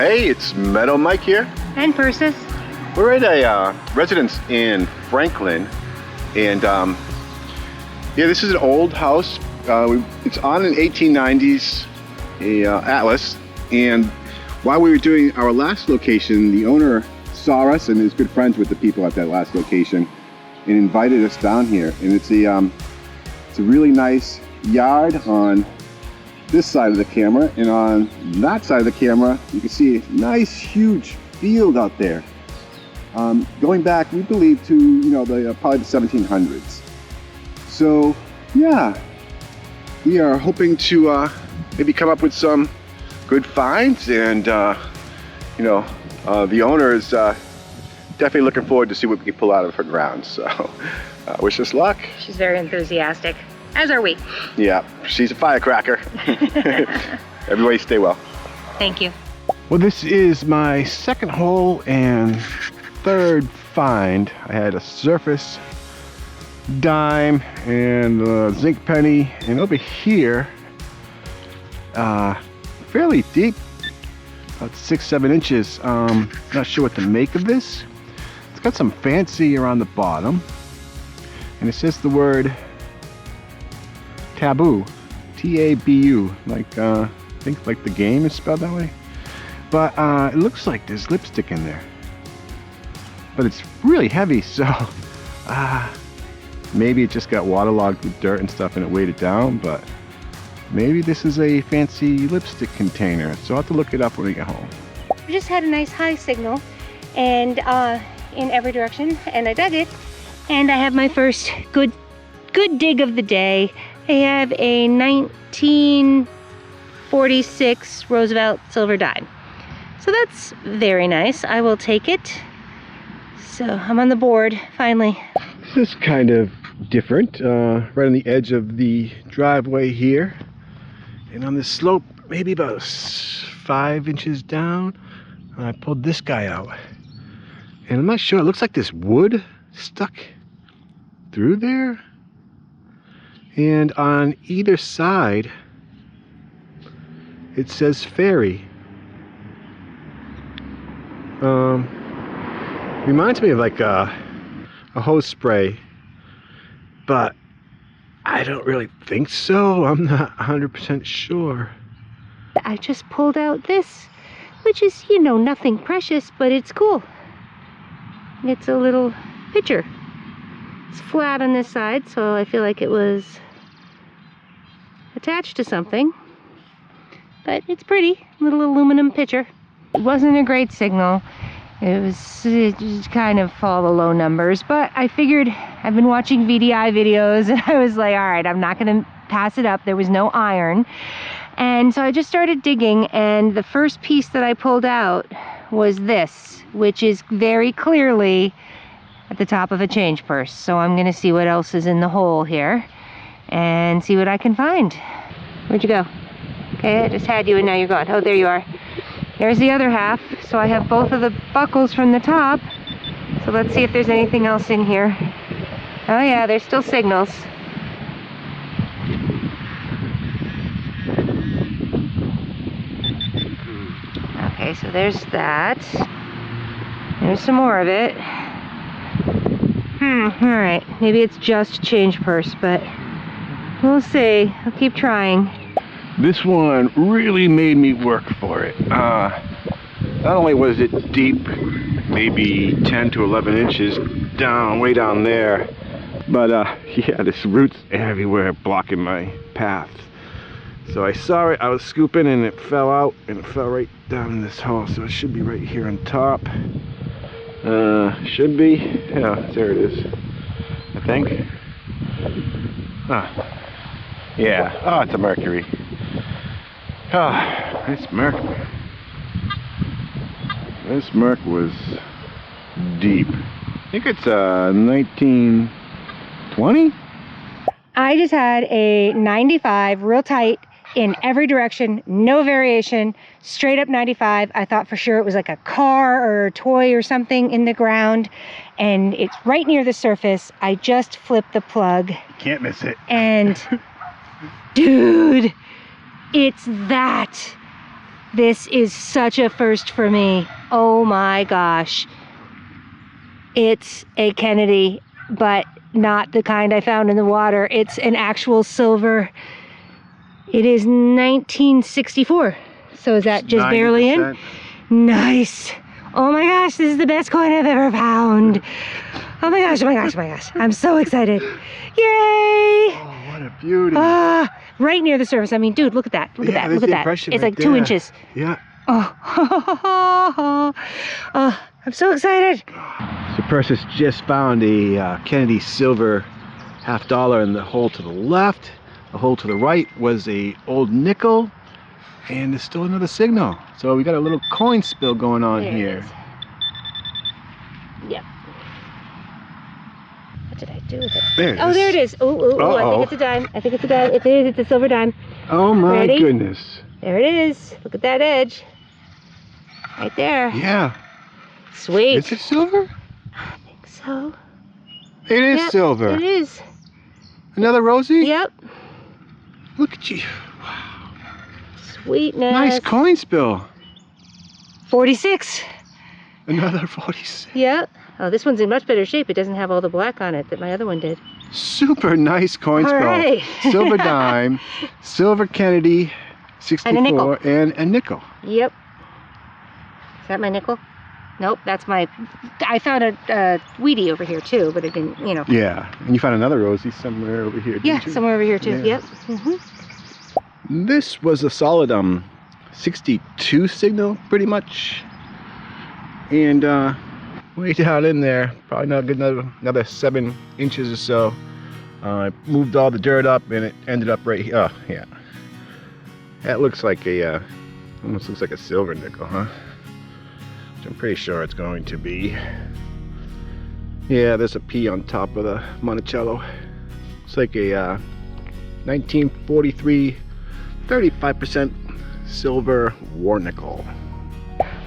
Hey, it's Meadow Mike here. And Persis. We're at a residence in Franklin, and yeah, this is an old house. It's on an 1890s Atlas, and while we were doing our last location, the owner saw us and is good friends with the people at that last location and invited us down here. And it's a really nice yard on this side of the camera, and on that side of the camera you can see a nice huge field out there, going back, we believe, to probably the 1700s. So yeah, we are hoping to maybe come up with some good finds, and the owner is definitely looking forward to see what we can pull out of her grounds. So wish us luck. She's very enthusiastic, as are we. Yeah, she's a firecracker. Everybody stay well. Thank you. Well, this is my second hole and third find. I had a surface dime and a zinc penny, and over here, fairly deep, about 6-7 inches. Not sure what to make of this. It's got some fancy around the bottom, and it says the word taboo, T-A-B-U, like I think like the game is spelled that way. But it looks like there's lipstick in there, but it's really heavy, so maybe it just got waterlogged with dirt and stuff and it weighed it down. But maybe this is a fancy lipstick container, so I'll have to look it up when we get home. We just had a nice high signal, and in every direction, and I dug it, and I have my first good dig of the day. I have a 1946 Roosevelt silver dime. So that's very nice. I will take it. So I'm on the board, finally. This is kind of different. Right on the edge of the driveway here. And on this slope, maybe about 5 inches down, I pulled this guy out. And I'm not sure, it looks like this wood stuck through there. And on either side, it says fairy. Reminds me of like a hose spray, but I don't really think so. I'm not 100% sure. I just pulled out this, which is, nothing precious, but it's cool. It's a little pitcher. It's flat on this side, so I feel like it was attached to something, but it's pretty. Little aluminum pitcher. It wasn't a great signal. It just kind of all the low numbers, but I figured, I've been watching VDI videos, and I was like, all right, I'm not gonna pass it up. There was no iron, and so I just started digging, and the first piece that I pulled out was this, which is very clearly at the top of a change purse. So I'm gonna see what else is in the hole here and see what I can find. Where'd you go? Okay, I just had you and now you're gone. Oh, there you are. There's the other half. So I have both of the buckles from the top. So let's see if there's anything else in here. Oh yeah, there's still signals. Okay, so there's that. There's some more of it. Alright, maybe it's just change purse, but we'll see. I'll keep trying. This one really made me work for it. Not only was it deep, maybe 10 to 11 inches down, way down there, but yeah, there's roots everywhere blocking my path. So I saw it, I was scooping, and it fell out, and it fell right down in this hole. So it should be right here on top. Should be. Yeah, there it is, I think. Yeah. Oh, it's a mercury. It's mercury. This merc was deep. I think it's 1920. I just had a 95, real tight, in every direction, no variation, straight up 95. I thought for sure it was like a car or a toy or something in the ground, and it's right near the surface. I just flipped the plug. Can't miss it. And dude, it's that. This is such a first for me. Oh my gosh. It's a Kennedy, but not the kind I found in the water. It's an actual silver. It is 1964. So is that just barely in? Nice. Oh my gosh, this is the best coin I've ever found. Oh my gosh, oh my gosh, oh my gosh. I'm so excited. Yay! Oh, what a beauty. Right near the surface. I mean, dude, look at that. Look at that. Look at that. It's right like there. 2 inches. Yeah. Oh, I'm so excited. So Persis just found a Kennedy silver $50 in the hole to the left. The hole to the right was a old nickel, and there's still another signal. So we got a little coin spill going on There it here. is. Yep. What did I do with it? There it Oh, is. there it is. Oh, I think it's a dime. I think it's a dime. It is. It's a silver dime. Oh my Ready? goodness. There it is. Look at that edge. Right there. Yeah. Sweet. Is it silver? I think so. It is Yep, silver. It is. Another Rosie? Yep. Look at you. Sweetness. Nice coin spill. 46. Another 46. Yep. Oh, this one's in much better shape. It doesn't have all the black on it that my other one did. Super nice coin All spill. right. Silver dime, silver Kennedy, 64, And a nickel. and a nickel. Yep. Is that my nickel? Nope, that's my... I found a Wheatie over here too, but it didn't, you know. Yeah, and you found another Rosie somewhere over here. Yeah, didn't you? somewhere over here too. Yeah. Yep. This was a solid 62 signal, pretty much. And way down in there, probably not good, another 7 inches or so. I moved all the dirt up, and it ended up right here. Oh, yeah. That looks like a, almost looks like a silver nickel, huh? Which I'm pretty sure it's going to be. Yeah, there's a P on top of the Monticello. It's like a 1943, 35% silver war nickel.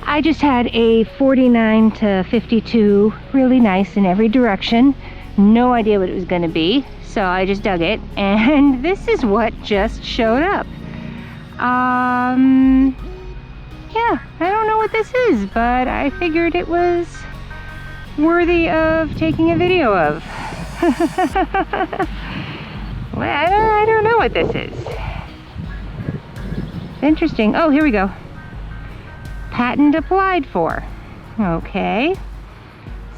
I just had a 49 to 52, really nice in every direction. No idea what it was going to be, so I just dug it, and this is what just showed up. Yeah, I don't know what this is, but I figured it was worthy of taking a video of. Well, I don't know what this is. Interesting. Oh, here we go. Patent applied for. Okay.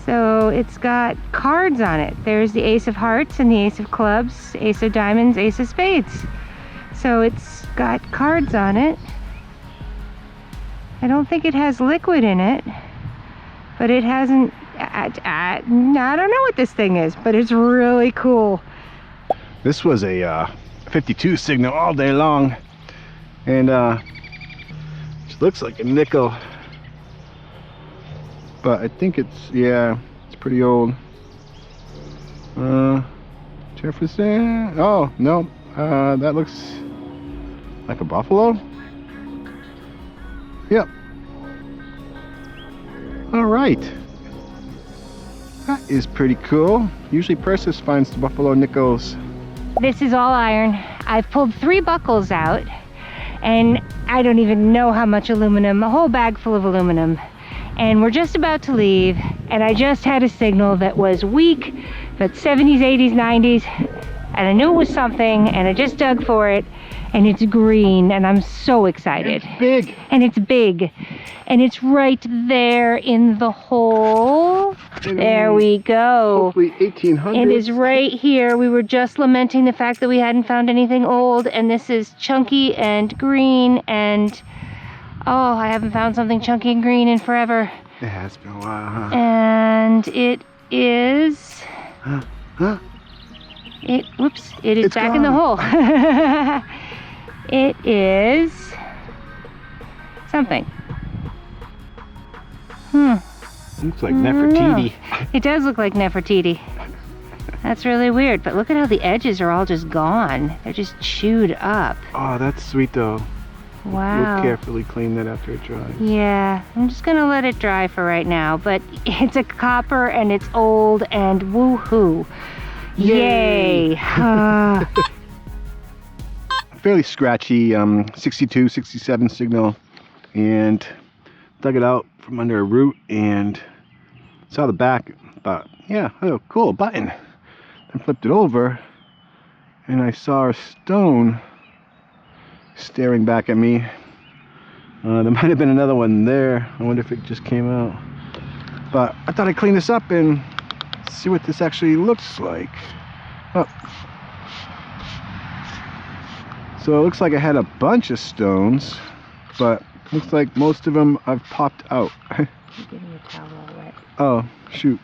So it's got cards on it. There's the Ace of Hearts and the Ace of Clubs, Ace of Diamonds, Ace of Spades. So it's got cards on it. I don't think it has liquid in it, but it hasn't, I don't know what this thing is, but it's really cool. This was a 52 signal all day long, and it looks like a nickel, but I think it's, yeah, it's pretty old. Jefferson, oh no, that looks like a buffalo. Yep. All right. That is pretty cool. Usually Persis finds the buffalo nickels. This is all iron. I've pulled 3 buckles out, and I don't even know how much aluminum, a whole bag full of aluminum. And we're just about to leave, and I just had a signal that was weak, but 70s, 80s, 90s, and I knew it was something, and I just dug for it, and it's green, and I'm so excited. It's big. And it's big. And it's right there in the hole. There we go. Hopefully 1800s. It is right here. We were just lamenting the fact that we hadn't found anything old, and this is chunky and green, and oh, I haven't found something chunky and green in forever. It has been a while, huh? And it is... Huh? Whoops, it is It's back in the hole. It is something. Looks like Nefertiti. It does look like Nefertiti. That's really weird, but look at how the edges are all just gone. They're just chewed up. Oh, that's sweet though. Wow. We'll carefully clean that after it dries. Yeah, I'm just gonna let it dry for right now, but it's a copper and it's old and woohoo. Yay! Fairly scratchy 62, 67 signal. and dug it out from under a root and saw the back. Thought, yeah, oh, cool, button. Then flipped it over and I saw a stone staring back at me. There might have been another one there. I wonder if it just came out. But I thought I'd clean this up and see what this actually looks like. Oh. So it looks like I had a bunch of stones, but looks like most of them I've popped out. You're getting your towel all wet. Oh, shoot.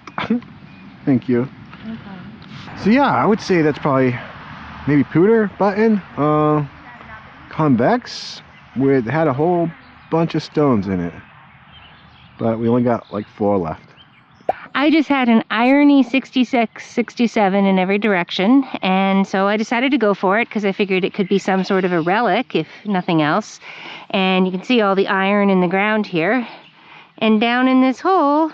Thank you. No problem. So yeah, I would say that's probably maybe pewter button, convex, with had a whole bunch of stones in it, but we only got like 4 left. I just had an irony 66, 67 in every direction, and so I decided to go for it because I figured it could be some sort of a relic, if nothing else. And you can see all the iron in the ground here. And down in this hole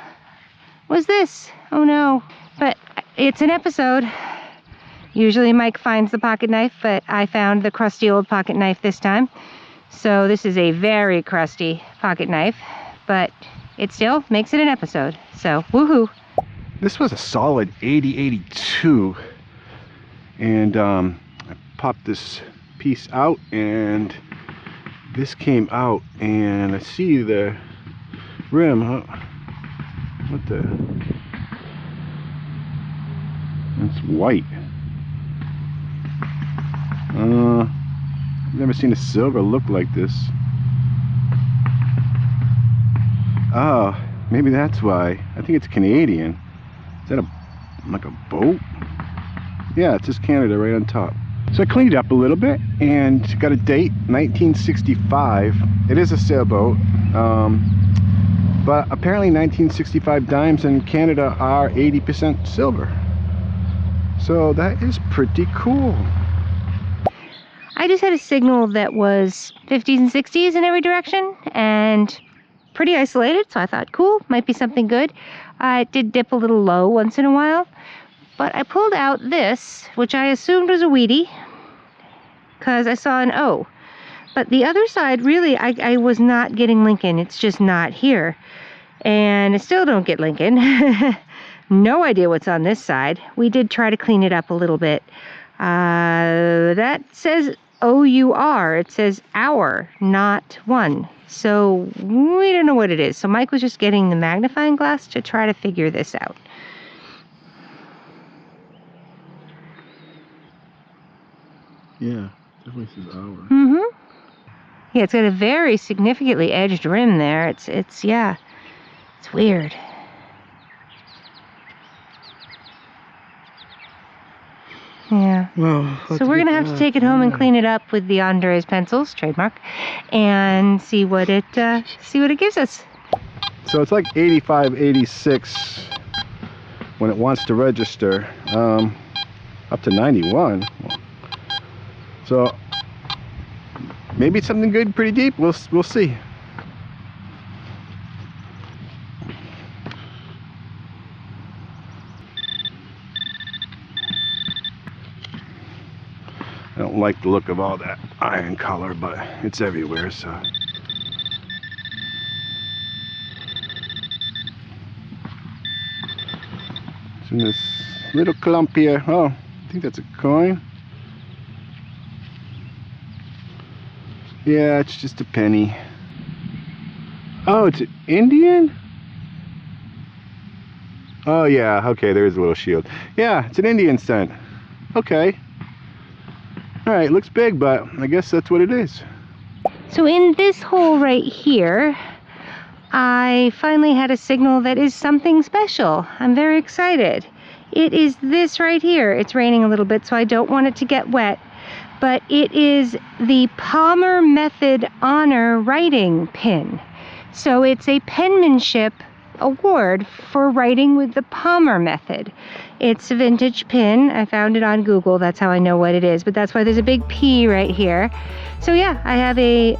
was this. Oh no. But it's an episode. Usually Mike finds the pocket knife, but I found the crusty old pocket knife this time. So this is a very crusty pocket knife, but it still makes it an episode. So, woohoo. This was a solid 80-82, and I popped this piece out, and this came out, and I see the rim. What the? It's white. I've never seen a silver look like this. Oh, maybe that's why. I think it's Canadian. Is that like a boat? Yeah, it says Canada right on top. So I cleaned it up a little bit and got a date, 1965. It is a sailboat, but apparently 1965 dimes in Canada are 80% silver. So that is pretty cool. I just had a signal that was 50s and 60s in every direction and pretty isolated, so I thought, cool, might be something good. It did dip a little low once in a while, but I pulled out this, which I assumed was a Wheatie, because I saw an O. But the other side, really, I was not getting Lincoln. It's just not here. And I still don't get Lincoln. No idea what's on this side. We did try to clean it up a little bit. That says O-U-R. It says hour, not one. So we don't know what it is. So Mike was just getting the magnifying glass to try to figure this out. Yeah, definitely says hour. Mm-hmm. Yeah, it's got a very significantly edged rim there. It's yeah, it's weird. Yeah. Well, so we're gonna have to take it home and clean it up with the Andres pencils, trademark, and see what it gives us. So it's like 85, 86 when it wants to register, up to 91. So maybe it's something good, pretty deep. We'll see. I don't like the look of all that iron color, but it's everywhere, so. It's in this little clump here. Oh, I think that's a coin. Yeah, it's just a penny. Oh, it's an Indian? Oh yeah, okay, there's a little shield. Yeah, it's an Indian cent. Okay. Alright, looks big, but I guess that's what it is. So in this hole right here, I finally had a signal that is something special. I'm very excited. It is this right here. It's raining a little bit, so I don't want it to get wet. But it is the Palmer Method Honor Writing Pin. So it's a penmanship award for writing with the Palmer method. It's a vintage pin. I found it on Google. That's how I know what it is. But that's why there's a big P right here. So yeah, I have a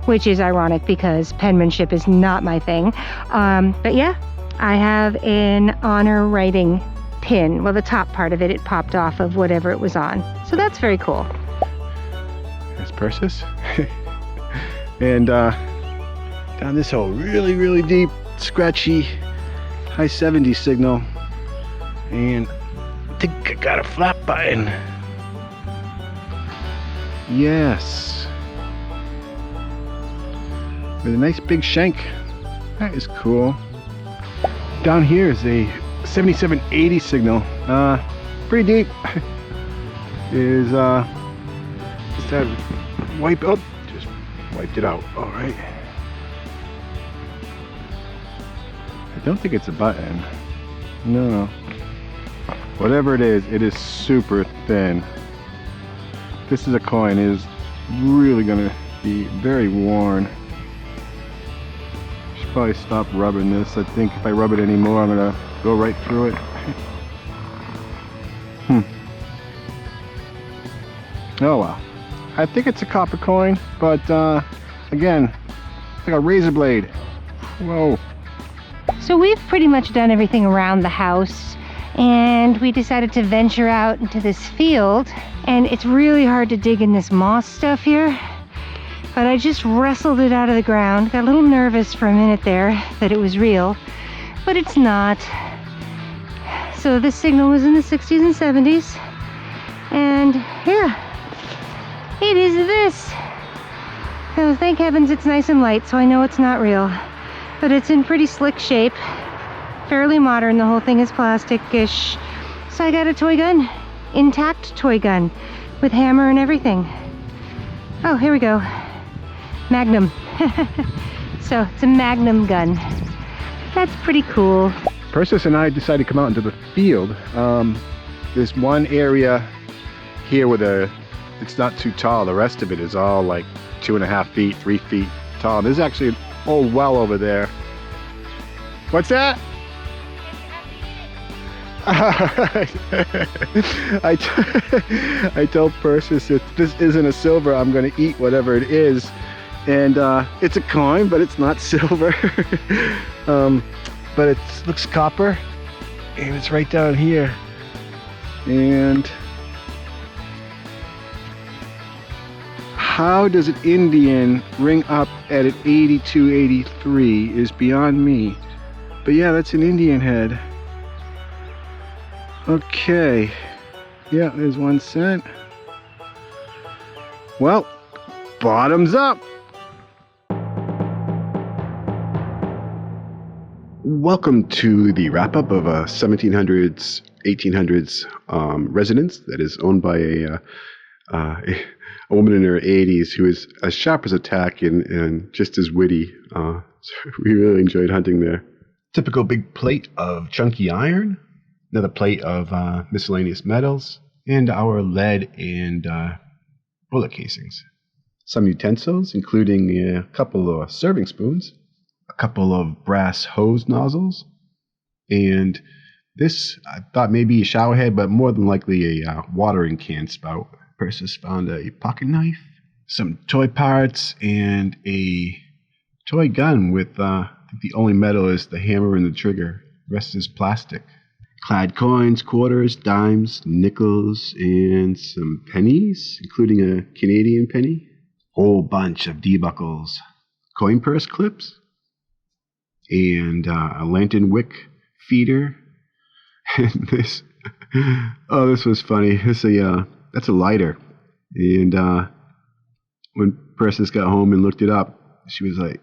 which is ironic because penmanship is not my thing. But yeah, I have an honor writing pin. Well, the top part of it popped off of whatever it was on. So that's very cool. There's Persis. And down this hole, really, really deep, scratchy, high 70s signal. And I think I got a flat button. Yes. With a nice big shank. That is cool. Down here is a 7780 signal. Pretty deep. Is just that wipe up. Just wiped it out. All right. I don't think it's a button. No. Whatever it is super thin. This is a coin. It is really gonna be very worn. Should probably stop rubbing this. I think if I rub it anymore, I'm gonna go right through it. Oh well. I think it's a copper coin, but again, it's like a razor blade. Whoa. So we've pretty much done everything around the house, and we decided to venture out into this field, and it's really hard to dig in this moss stuff here, but I just wrestled it out of the ground. Got a little nervous for a minute there that it was real, but it's not. So this signal was in the 60s and 70s, and yeah, it is this. Oh, thank heavens it's nice and light, so I know it's not real. But it's in pretty slick shape, fairly modern. The whole thing is plastic-ish. So I got a toy gun, intact toy gun, with hammer and everything. Oh, here we go. Magnum. So it's a Magnum gun. That's pretty cool. Persis and I decided to come out into the field. There's one area here where it's not too tall. The rest of it is all like 2.5 feet, 3 feet tall. There's actually an old well over there. What's that? I told Persis if this isn't a silver, I'm going to eat whatever it is. And it's a coin, but it's not silver. But it looks copper, and it's right down here. And how does an Indian ring up at an 82, 83 is beyond me. But yeah, that's an Indian head. Okay. Yeah, there's 1 cent. Well, bottoms up. Welcome to the wrap-up of a 1700s, 1800s residence that is owned by a woman in her 80s who is as sharp as a tack and just as witty. So we really enjoyed hunting there. Typical big plate of chunky iron, another plate of miscellaneous metals, and our lead and bullet casings. Some utensils, including a couple of serving spoons, a couple of brass hose nozzles, and this, I thought maybe a shower head, but more than likely a watering can spout. Persis found a pocket knife, some toy parts, and a toy gun with, I think the only metal is the hammer and the trigger. The rest is plastic. Clad coins, quarters, dimes, nickels, and some pennies, including a Canadian penny. Whole bunch of D-buckles, coin purse clips, and a lantern wick feeder. And this, oh, this was funny. That's a lighter. And when Persis got home and looked it up, she was like,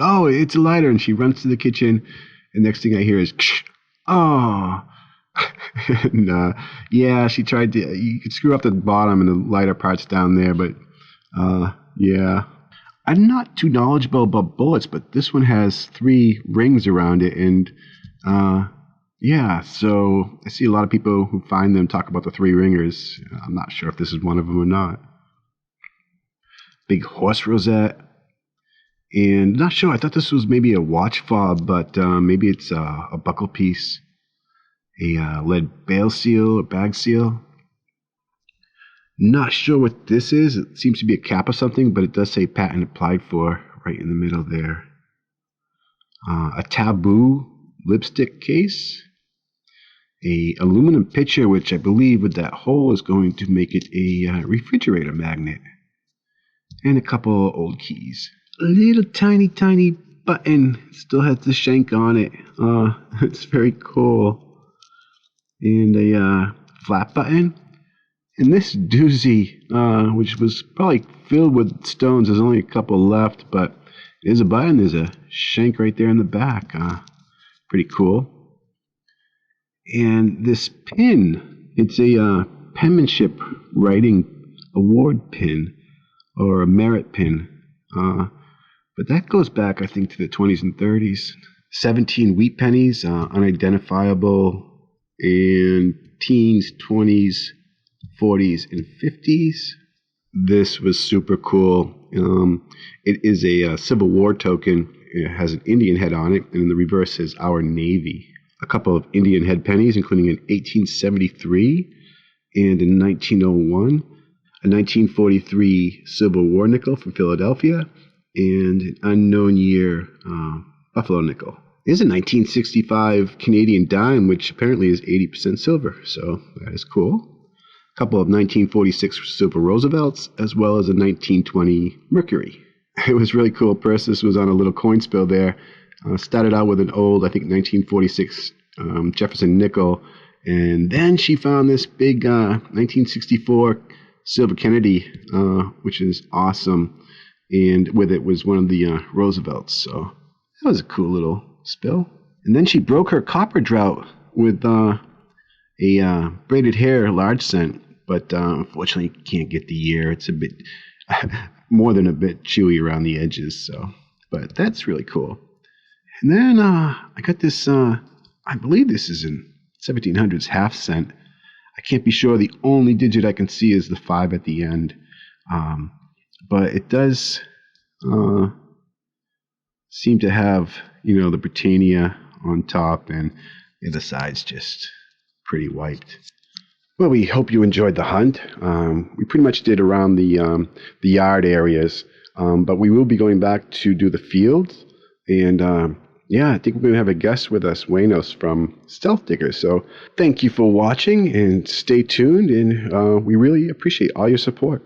oh, it's a lighter. And she runs to the kitchen, and next thing I hear is, oh. And yeah, she tried to, you could screw up the bottom and the lighter parts down there, but yeah. I'm not too knowledgeable about bullets, but this one has 3 rings around it, and yeah, so I see a lot of people who find them talk about the 3 ringers. I'm not sure if this is one of them or not. Big horse rosette, and not sure. I thought this was maybe a watch fob, but maybe it's a buckle piece. A lead bail seal or bag seal. Not sure what this is. It seems to be a cap or something, but it does say patent applied for right in the middle there. A taboo lipstick case. A aluminum pitcher, which I believe with that hole is going to make it a refrigerator magnet. And a couple old keys. a little tiny button. It still has the shank on it. It's very cool. And a flat button. And this doozy, which was probably filled with stones, there's only a couple left, but there's a button. There's a shank right there in the back. Pretty cool. And this pin, it's a penmanship writing award pin or a merit pin. But that goes back, I think, to the 20s and 30s. 17 wheat pennies, unidentifiable, and teens, 20s, 40s, and 50s. This was super cool. It is a Civil War token. It has an Indian head on it, and in the reverse says Our Navy. A couple of Indian head pennies, including an 1873 and in 1901, a 1943 Civil War nickel from Philadelphia, and an unknown year Buffalo nickel. There's a 1965 Canadian dime, which apparently is 80% silver, so that is cool. A couple of 1946 silver Roosevelts, as well as a 1920 Mercury. It was really cool. Persis was on a little coin spill there. Started out with an old, I think, 1946 Jefferson nickel, and then she found this big 1964 silver Kennedy, which is awesome, and with it was one of the Roosevelts, so that was a cool little spill. And then she broke her copper drought with a braided hair large cent, but unfortunately can't get the year. It's a bit more than a bit chewy around the edges, so, but that's really cool. And then I got this, I believe this is in 1700's half cent. I can't be sure. The only digit I can see is the 5 at the end. But it does seem to have, the Britannia on top, and the other side's just pretty wiped. Well, we hope you enjoyed the hunt. We pretty much did around the yard areas, but we will be going back to do the fields. And I think we're going to have a guest with us, Waynos from Stealth Diggers. So thank you for watching, and stay tuned, and we really appreciate all your support.